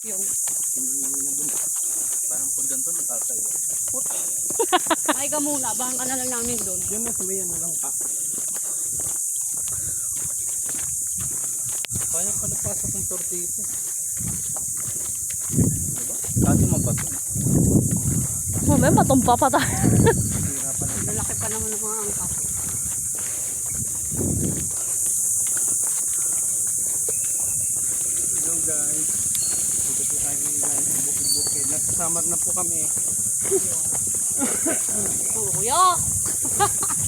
Yung parang pag ganito natatay. ay ka muna, bahan ka na lang namin doon. Yan na, sumayan na lang pa. Kaya ka napasok ng tortito. Diba? Kaso mabato. Oh, may patumpa pa tayo. Hirapan na. Lalaki pa naman ng mga angkas. Hello guys. Dito po tayo guys. Bukid-bukid. Nagkasamar na po kami. Oo, kuya!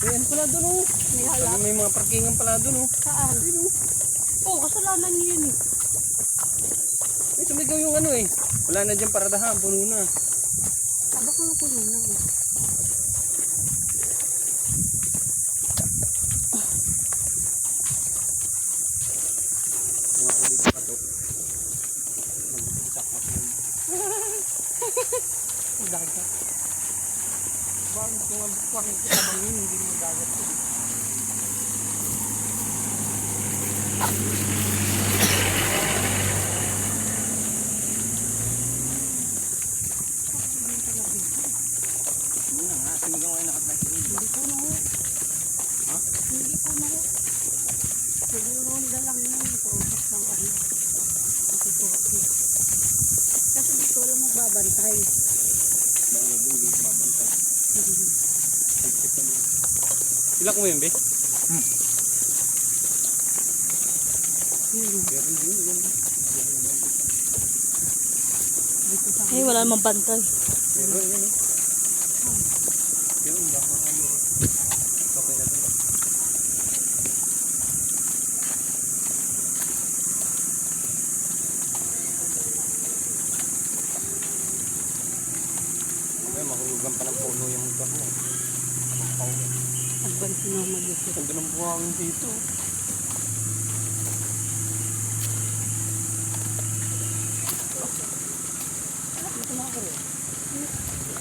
Ayan pala doon oh. May halap. May mga parkingan pala doon oh. Saan? Oo, kasalanan niyo yun eh. May sumigaw yung ano eh. Wala na dyan paradahan. Puno na. Baka nga puno na eh. Mga ulit pa to. Mag-isak na po. Ang dagat. Bakit kung mabukwan ito sa bangin, hindi magagat ito. Hindi na nga, sinigaw ngayon nakatagin. Hindi po na ho. Ha? Hindi po na ho. Siguro na lang yan. Ito ng ano. Ito. Kasi dito lang magbabantay. Bakit hindi mabantay? Sila ko mo yun, be? Yun. Pero yun, yun. Dito sa Ay, wala namang bantay. Pero yun, yun. Yun, baka ano rin. Okay na din. Okay, mahulugan pa ng puno yung motor mo. advance na mag-isip. Ang ganun buhangin dito.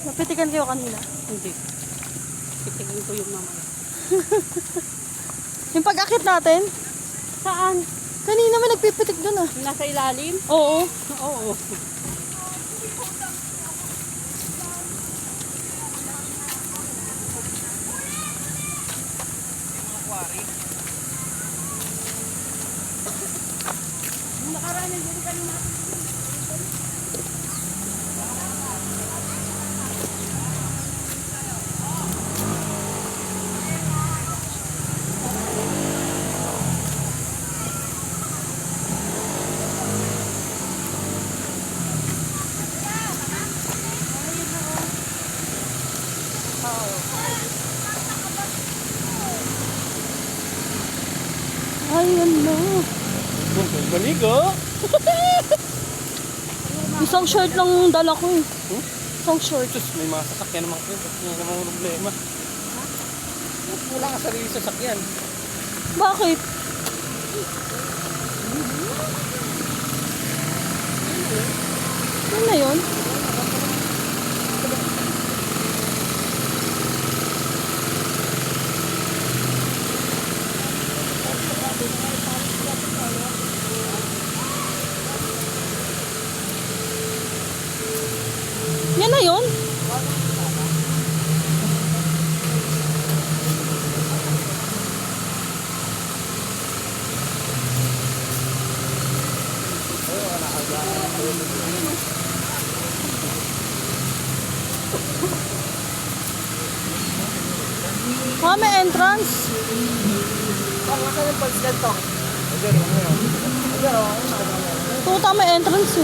Napitikan kayo kanina. Hindi. Titigin ko yung mamaya. Yung pag-akit natin, Saan? kanina may nagpipitik doon ah. Nasa ilalim? Oo. Oo. Nakaraan din kanina. Ay, ano. Baligo? Isang short lang dala ko eh. Isang short. Sus, may mga sasakyan naman kayo. Yan naman ang problema. Wala ka sarili sa sasakyan. Bakit? Ano na yun? Yan na yun? Ah, may entrance. Tuta, may entrance eh.